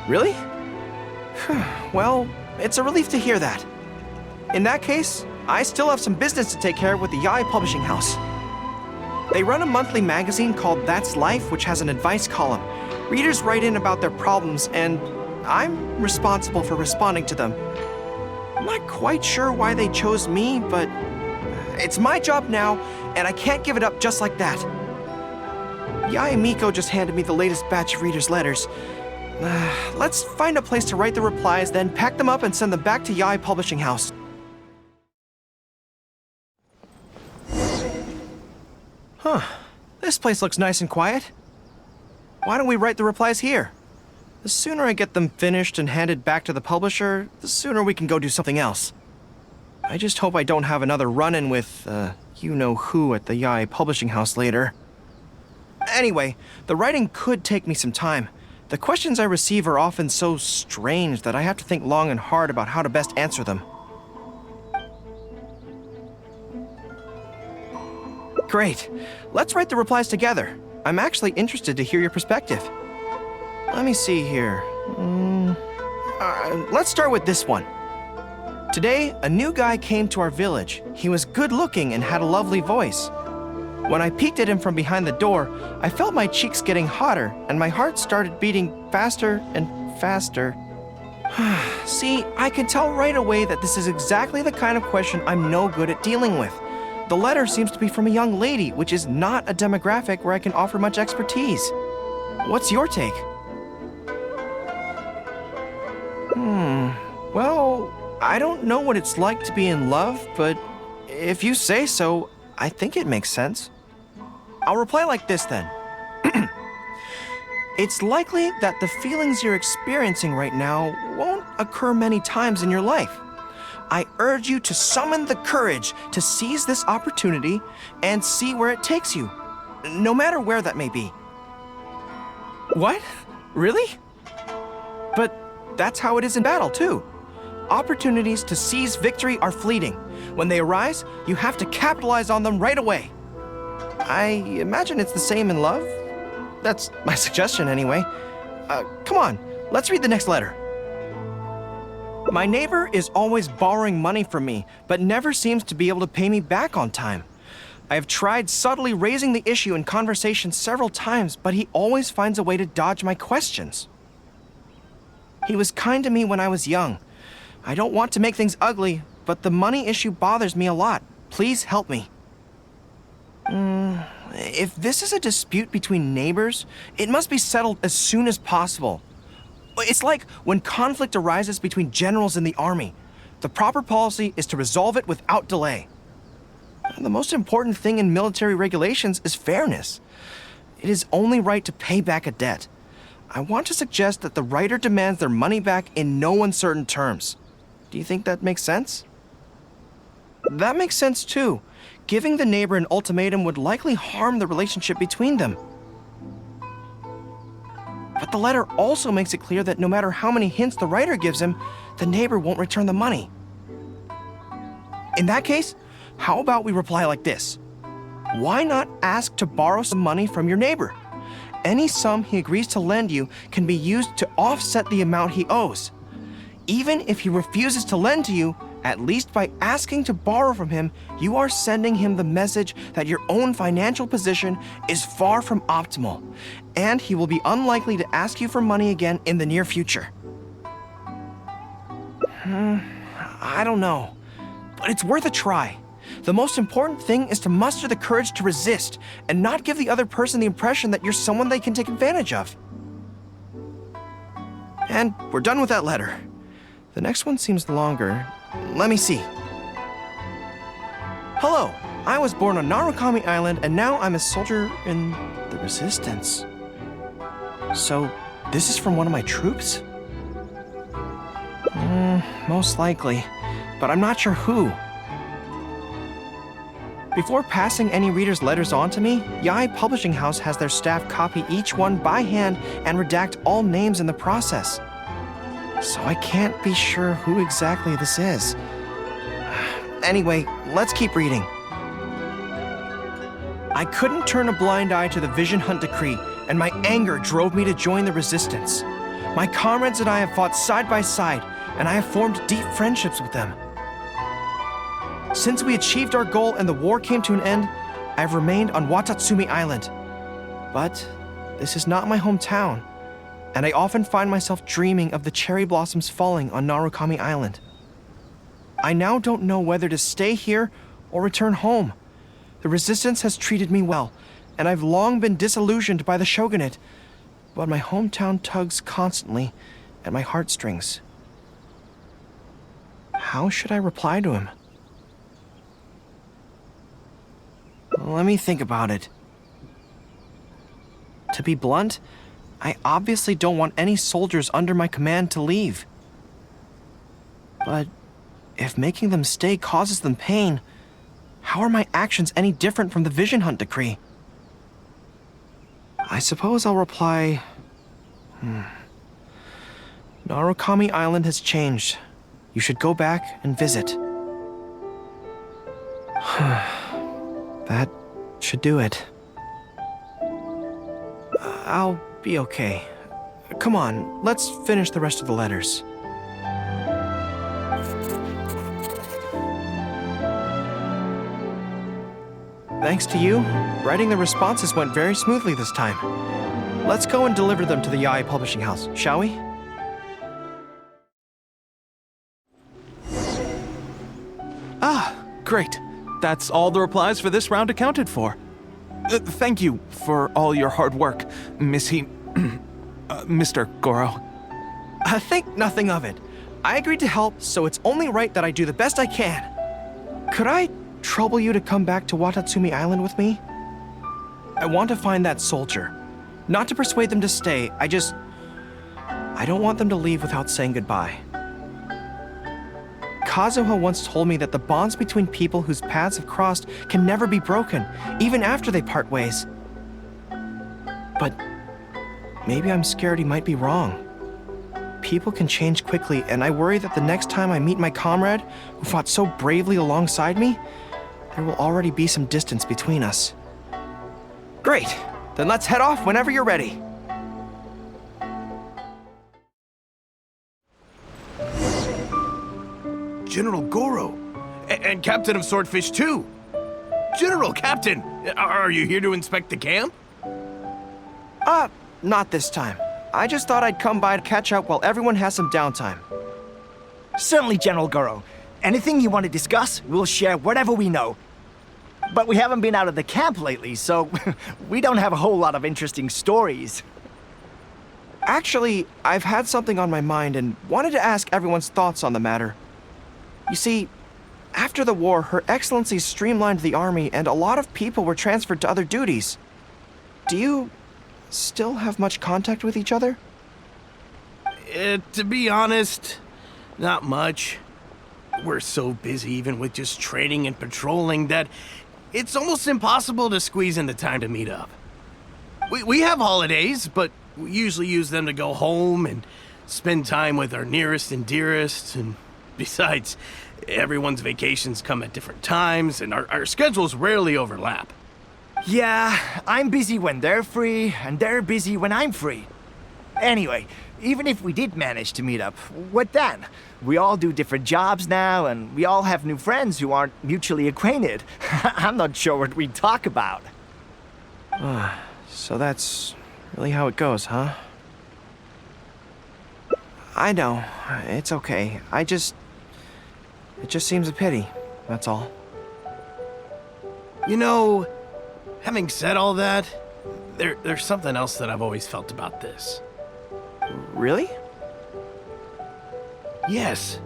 Really? Well, it's a relief to hear that. In that case, I still have some business to take care of with the Yae Publishing House. They run a monthly magazine called That's Life, which has an advice column. Readers write in about their problems, and I'm responsible for responding to them. I'm not quite sure why they chose me, but it's my job now, and I can't give it up just like that. Yae Miko just handed me the latest batch of readers' letters. Let's find a place to write the replies, then pack them up and send them back to Yae Publishing House. Huh. This place looks nice and quiet. Why don't we write the replies here? The sooner I get them finished and handed back to the publisher, the sooner we can go do something else. I just hope I don't have another run-in with, you-know-who at the Yae Publishing House later. Anyway, the writing could take me some time. The questions I receive are often so strange that I have to think long and hard about how to best answer them. Great. Let's write the replies together. I'm actually interested to hear your perspective. Let me see here. Let's start with this one. Today, a new guy came to our village. He was good-looking and had a lovely voice. When I peeked at him from behind the door, I felt my cheeks getting hotter, and my heart started beating faster and faster. See, I can tell right away that this is exactly the kind of question I'm no good at dealing with. The letter seems to be from a young lady, which is not a demographic where I can offer much expertise. What's your take? Well, I don't know what it's like to be in love, but if you say so, I think it makes sense. I'll reply like this then. It's likely that the feelings you're experiencing right now won't occur many times in your life. I urge you to summon the courage to seize this opportunity and see where it takes you, no matter where that may be. What? Really? But that's how it is in battle, too. Opportunities to seize victory are fleeting. When they arise, you have to capitalize on them right away. I imagine it's the same in love. That's my suggestion, anyway. Come on, let's read the next letter. My neighbor is always borrowing money from me, but never seems to be able to pay me back on time. I have tried subtly raising the issue in conversation several times, but he always finds a way to dodge my questions. He was kind to me when I was young. I don't want to make things ugly, but the money issue bothers me a lot. Please help me. If this is a dispute between neighbors, it must be settled as soon as possible. It's like when conflict arises between generals in the army. The proper policy is to resolve it without delay. The most important thing in military regulations is fairness. It is only right to pay back a debt. I want to suggest that the writer demands their money back in no uncertain terms. Do you think that makes sense? That makes sense too. Giving the neighbor an ultimatum would likely harm the relationship between them. But the letter also makes it clear that no matter how many hints the writer gives him, the neighbor won't return the money. In that case, how about we reply like this? Why not ask to borrow some money from your neighbor? Any sum he agrees to lend you can be used to offset the amount he owes. Even if he refuses to lend to you, at least by asking to borrow from him, you are sending him the message that your own financial position is far from optimal, and he will be unlikely to ask you for money again in the near future. I don't know, but it's worth a try. The most important thing is to muster the courage to resist and not give the other person the impression that you're someone they can take advantage of. And we're done with that letter. The next one seems longer. Let me see. Hello, I was born on Narukami Island and now I'm a soldier in the Resistance. So, this is from one of my troops? Most likely, but I'm not sure who. Before passing any reader's letters on to me, Yae Publishing House has their staff copy each one by hand and redact all names in the process. So I can't be sure who exactly this is. Anyway, let's keep reading. I couldn't turn a blind eye to the Vision Hunt decree, and my anger drove me to join the resistance. My comrades and I have fought side by side, and I have formed deep friendships with them. Since we achieved our goal and the war came to an end, I've remained on Watatsumi Island. But this is not my hometown, and I often find myself dreaming of the cherry blossoms falling on Narukami Island. I now don't know whether to stay here or return home. The resistance has treated me well, and I've long been disillusioned by the shogunate, but my hometown tugs constantly at my heartstrings. How should I reply to him? Let me think about it. To be blunt, I obviously don't want any soldiers under my command to leave. But if making them stay causes them pain, how are my actions any different from the Vision Hunt decree? I suppose I'll reply, Narukami Island has changed. You should go back and visit. That should do it. I'll be okay. Come on, let's finish the rest of the letters. Thanks to you, writing the responses went very smoothly this time. Let's go and deliver them to the Yae Publishing House, shall we? Ah, great. That's all the replies for this round accounted for. Thank you for all your hard work, Mr. Goro. Think nothing of it. I agreed to help, so it's only right that I do the best I can. Could I trouble you to come back to Watatsumi Island with me? I want to find that soldier. Not to persuade them to stay, I don't want them to leave without saying goodbye. Kazuha once told me that the bonds between people whose paths have crossed can never be broken, even after they part ways. But maybe I'm scared he might be wrong. People can change quickly, and I worry that the next time I meet my comrade, who fought so bravely alongside me, there will already be some distance between us. Great! Then let's head off whenever you're ready. General Goro, and Captain of Swordfish too. General Captain, are you here to inspect the camp? Not this time. I just thought I'd come by to catch up while everyone has some downtime. Certainly, General Goro. Anything you want to discuss, we'll share whatever we know. But we haven't been out of the camp lately, so we don't have a whole lot of interesting stories. Actually, I've had something on my mind and wanted to ask everyone's thoughts on the matter. You see, after the war, Her Excellency streamlined the army and a lot of people were transferred to other duties. Do you still have much contact with each other? To be honest, not much. We're so busy even with just training and patrolling that it's almost impossible to squeeze in the time to meet up. We have holidays, but we usually use them to go home and spend time with our nearest and dearest, and besides, everyone's vacations come at different times, and our schedules rarely overlap. Yeah, I'm busy when they're free, and they're busy when I'm free. Anyway, even if we did manage to meet up, what then? We all do different jobs now, and we all have new friends who aren't mutually acquainted. I'm not sure what we'd talk about. So that's really how it goes, huh? I know. It's okay. It just seems a pity, that's all. You know, having said all that, there's something else that I've always felt about this. Really? Yes.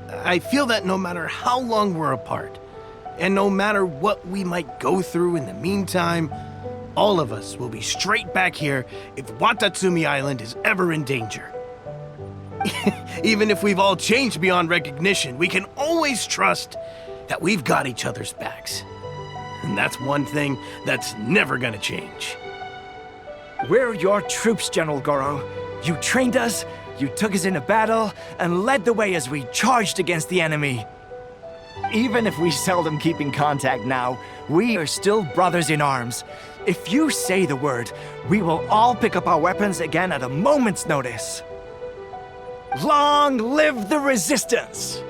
I feel that no matter how long we're apart, and no matter what we might go through in the meantime, all of us will be straight back here if Watatsumi Island is ever in danger. Even if we've all changed beyond recognition, we can always trust that we've got each other's backs. And that's one thing that's never gonna change. We're your troops, General Goro. You trained us, you took us into battle, and led the way as we charged against the enemy. Even if we seldom keep in contact now, we are still brothers in arms. If you say the word, we will all pick up our weapons again at a moment's notice. Long live the resistance!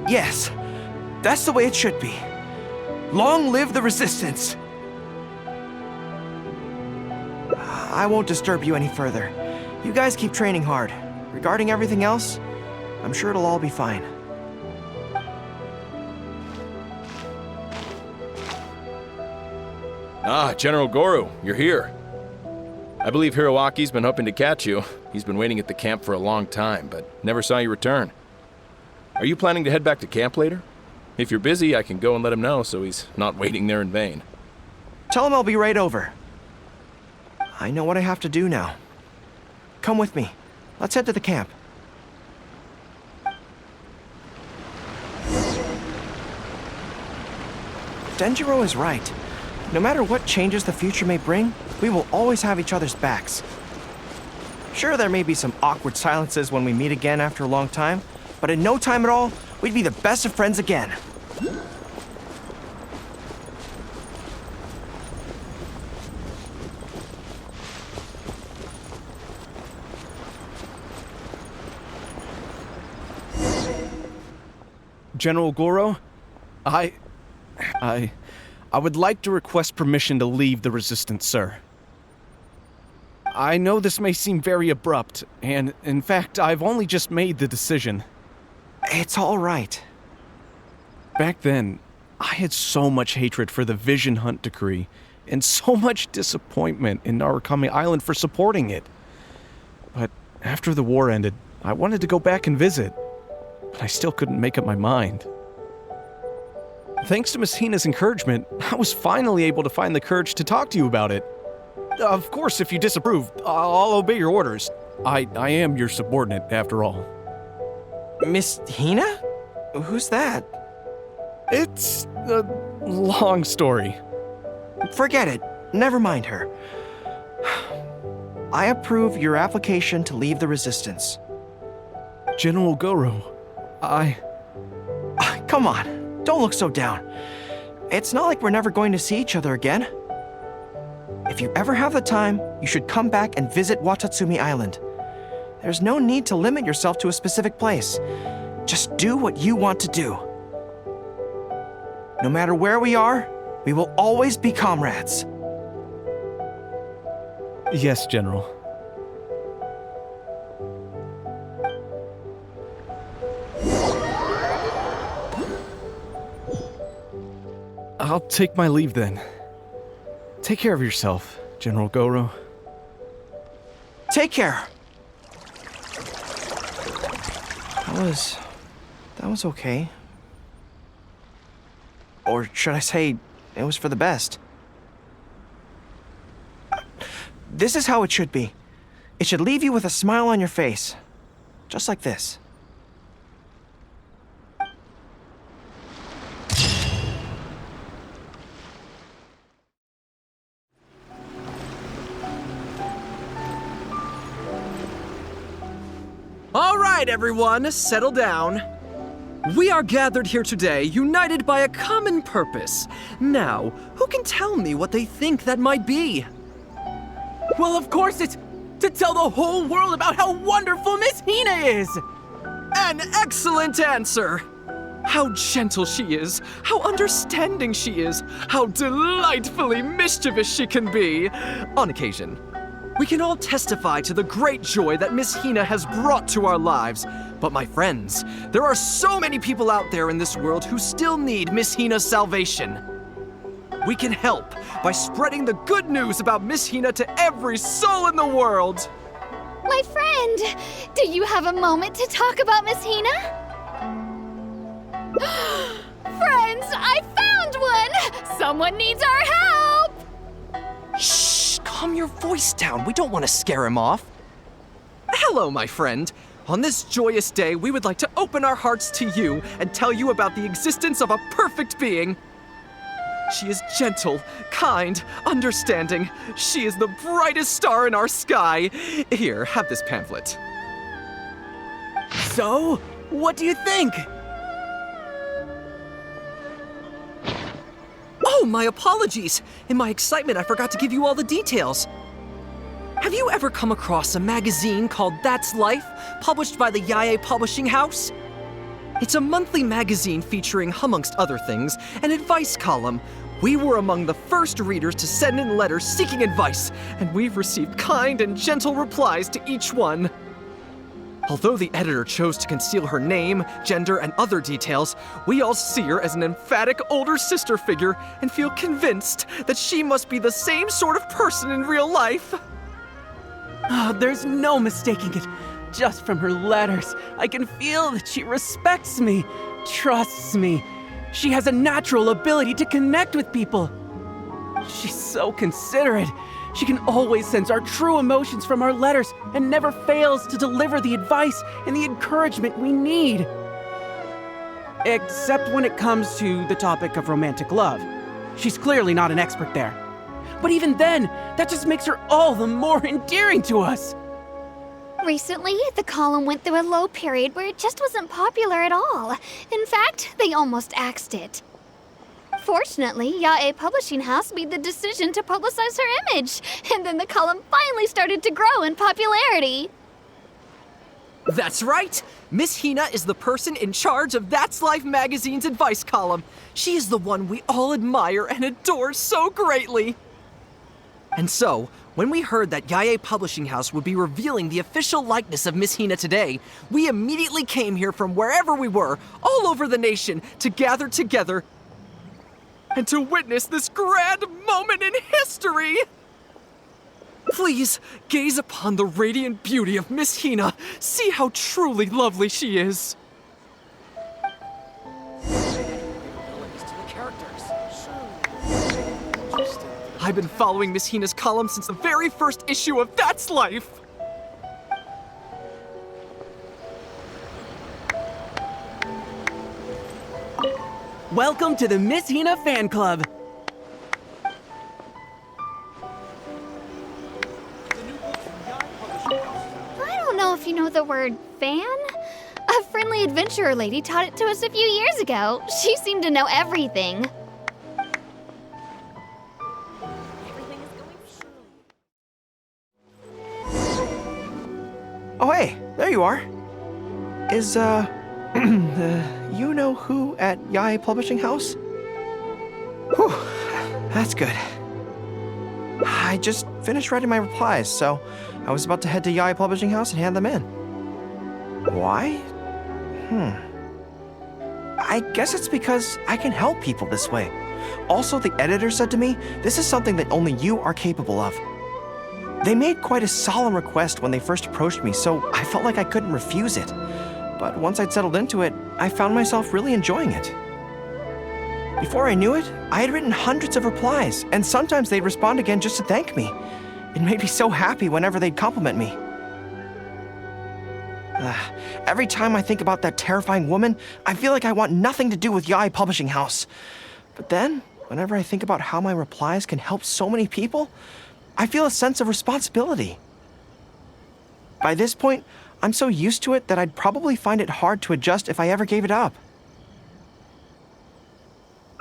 Yes, that's the way it should be. Long live the resistance! I won't disturb you any further. You guys keep training hard. Regarding everything else, I'm sure it'll all be fine. Ah, General Goro, you're here. I believe Hiroaki's been hoping to catch you. He's been waiting at the camp for a long time, but never saw you return. Are you planning to head back to camp later? If you're busy, I can go and let him know so he's not waiting there in vain. Tell him I'll be right over. I know what I have to do now. Come with me. Let's head to the camp. Denjiro is right. No matter what changes the future may bring, we will always have each other's backs. Sure, there may be some awkward silences when we meet again after a long time, but in no time at all, we'd be the best of friends again. General Goro, I would like to request permission to leave the Resistance, sir. I know this may seem very abrupt, and in fact, I've only just made the decision. It's all right. Back then, I had so much hatred for the Vision Hunt decree, and so much disappointment in Narukami Island for supporting it. But after the war ended, I wanted to go back and visit, but I still couldn't make up my mind. Thanks to Miss Hina's encouragement, I was finally able to find the courage to talk to you about it. Of course, if you disapprove, I'll obey your orders. I am your subordinate, after all. Miss Hina? Who's that? It's a long story. Forget it. Never mind her. I approve your application to leave the Resistance. General Goro, Come on, don't look so down. It's not like we're never going to see each other again. If you ever have the time, you should come back and visit Watatsumi Island. There's no need to limit yourself to a specific place. Just do what you want to do. No matter where we are, we will always be comrades. Yes, General. I'll take my leave then. Take care of yourself, General Goro. Take care. That was okay. Or should I say, it was for the best. This is how it should be. It should leave you with a smile on your face. Just like this. All right, everyone, settle down. We are gathered here today, united by a common purpose. Now, who can tell me what they think that might be? Well, of course it's to tell the whole world about how wonderful Miss Hina is! An excellent answer! How gentle she is, how understanding she is, how delightfully mischievous she can be. On occasion, we can all testify to the great joy that Miss Hina has brought to our lives. But my friends, there are so many people out there in this world who still need Miss Hina's salvation. We can help by spreading the good news about Miss Hina to every soul in the world. My friend, do you have a moment to talk about Miss Hina? Friends, I found one! Someone needs our help! Shh, calm your voice down. We don't want to scare him off. Hello, my friend. On this joyous day, we would like to open our hearts to you and tell you about the existence of a perfect being. She is gentle, kind, understanding. She is the brightest star in our sky. Here, have this pamphlet. So, what do you think? Oh, my apologies. In my excitement, I forgot to give you all the details. have you ever come across a magazine called That's Life, published by the Yae Publishing House? It's a monthly magazine featuring, amongst other things, an advice column. We were among the first readers to send in letters seeking advice, and we've received kind and gentle replies to each one. Although the editor chose to conceal her name, gender, and other details, we all see her as an emphatic older sister figure and feel convinced that she must be the same sort of person in real life. Oh, there's no mistaking it. Just from her letters, I can feel that she respects me, trusts me. She has a natural ability to connect with people. She's so considerate. She can always sense our true emotions from our letters and never fails to deliver the advice and the encouragement we need. Except when it comes to the topic of romantic love. She's clearly not an expert there. But even then, that just makes her all the more endearing to us. Recently, the column went through a low period where it just wasn't popular at all. In fact, they almost axed it. Fortunately, Yae Publishing House made the decision to publicize her image, and then the column finally started to grow in popularity. That's right! Miss Hina is the person in charge of That's Life magazine's advice column. She is the one we all admire and adore so greatly. And so, when we heard that Yae Publishing House would be revealing the official likeness of Miss Hina today, we immediately came here from wherever we were, all over the nation, to gather together and to witness this grand moment in history! Please, gaze upon the radiant beauty of Miss Hina. See how truly lovely she is. I've been following Miss Hina's column since the very first issue of That's Life. Welcome to the Miss Hina fan club. I don't know if you know the word fan. A friendly adventurer lady taught it to us a few years ago. She seemed to know everything. Oh, hey, there you are. Is, you know who at Yae Publishing House? Whew, that's good. I just finished writing my replies, so I was about to head to Yae Publishing House and hand them in. Why? I guess it's because I can help people this way. Also, the editor said to me, this is something that only you are capable of. They made quite a solemn request when they first approached me, so I felt like I couldn't refuse it. But once I'd settled into it, I found myself really enjoying it. Before I knew it, I had written hundreds of replies, and sometimes they'd respond again just to thank me. It made me so happy whenever they'd compliment me. Every time I think about that terrifying woman, I feel like I want nothing to do with Yae Publishing House. But then, whenever I think about how my replies can help so many people, I feel a sense of responsibility. By this point, I'm so used to it that I'd probably find it hard to adjust if I ever gave it up.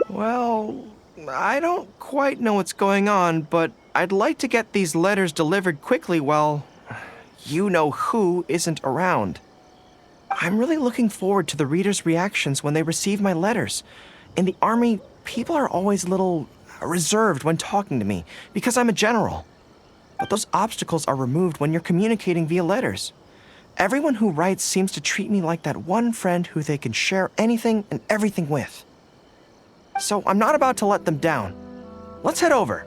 Well, I don't quite know what's going on, but I'd like to get these letters delivered quickly while you-know-who isn't around. I'm really looking forward to the readers' reactions when they receive my letters. In the army, people are always a little reserved when talking to me because I'm a general. But those obstacles are removed when you're communicating via letters. Everyone who writes seems to treat me like that one friend who they can share anything and everything with. So I'm not about to let them down. Let's head over.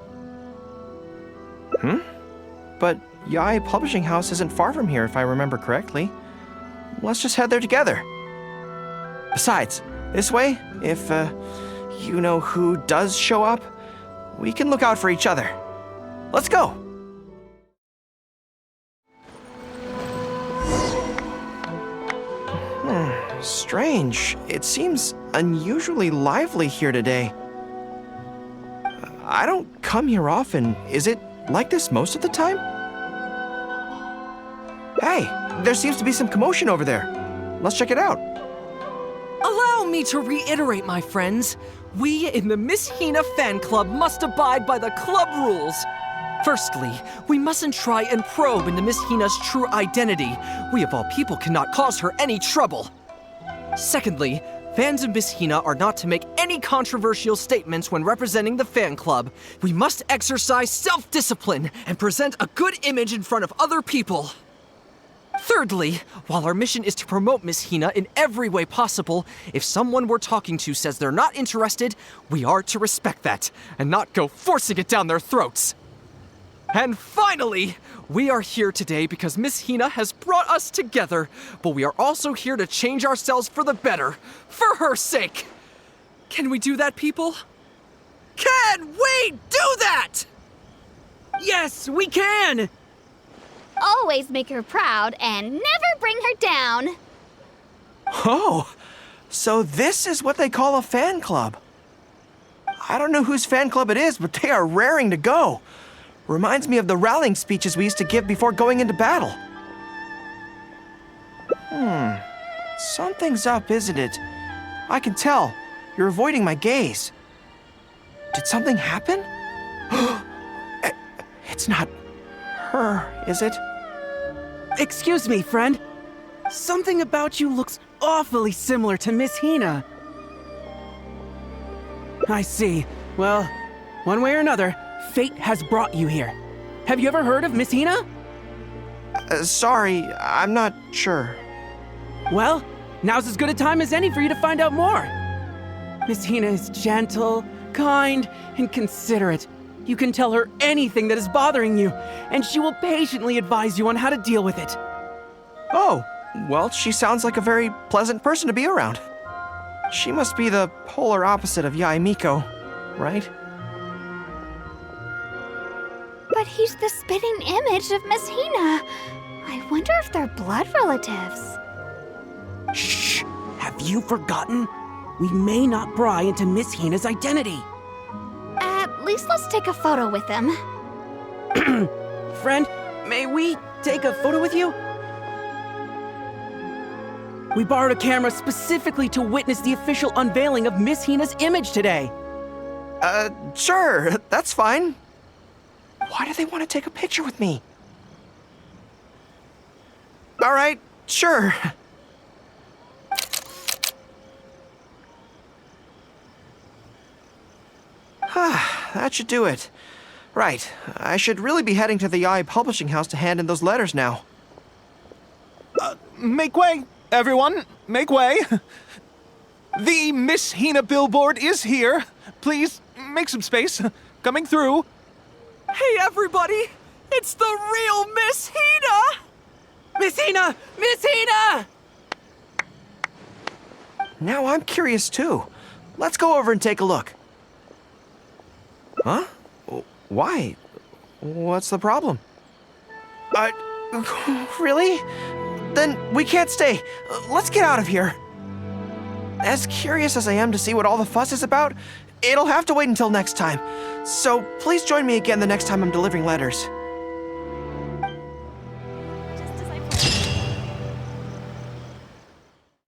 But Yae Publishing House isn't far from here if I remember correctly. Let's just head there together. Besides, this way, if you-know-who does show up, we can look out for each other. Let's go! Strange. It seems unusually lively here today. I don't come here often. Is it like this most of the time? Hey, there seems to be some commotion over there. Let's check it out. Allow me to reiterate, my friends. We in the Miss Hina fan club must abide by the club rules. Firstly, we mustn't try and probe into Miss Hina's true identity. We of all people cannot cause her any trouble. Secondly, fans of Miss Hina are not to make any controversial statements when representing the fan club. We must exercise self-discipline and present a good image in front of other people. Thirdly, while our mission is to promote Miss Hina in every way possible, if someone we're talking to says they're not interested, we are to respect that and not go forcing it down their throats. And finally, we are here today because Miss Hina has brought us together, but we are also here to change ourselves for the better, for her sake. Can we do that, people? Can we do that? Yes, we can! Always make her proud and never bring her down. Oh, so this is what they call a fan club. I don't know whose fan club it is, but they are raring to go. Reminds me of the rallying speeches we used to give before going into battle. Something's up, isn't it? I can tell. You're avoiding my gaze. Did something happen? It's not her, is it? Excuse me, friend. Something about you looks awfully similar to Miss Hina. I see. Well, one way or another, fate has brought you here. Have you ever heard of Miss Hina? Sorry, I'm not sure. Well, now's as good a time as any for you to find out more. Miss Hina is gentle, kind, and considerate. You can tell her anything that is bothering you, and she will patiently advise you on how to deal with it. Oh, well, she sounds like a very pleasant person to be around. She must be the polar opposite of Yae Miko, right? But he's the spitting image of Miss Hina. I wonder if they're blood relatives. Shh! Have you forgotten? We may not pry into Miss Hina's identity. At least let's take a photo with him. Friend, may we take a photo with you? We borrowed a camera specifically to witness the official unveiling of Miss Hina's image today. Sure, that's fine. Why do they want to take a picture with me? All right, sure. That should do it. Right, I should really be heading to the Yae Publishing House to hand in those letters now. Make way, everyone! Make way! The Miss Hina billboard is here. Please, make some space. Coming through. Hey, everybody! It's the real Miss Hina! Miss Hina! Miss Hina! Now I'm curious too. Let's go over and take a look. Huh? Why? What's the problem? Really? Then we can't stay. Let's get out of here. As curious as I am to see what all the fuss is about, it'll have to wait until next time. So please join me again the next time I'm delivering letters.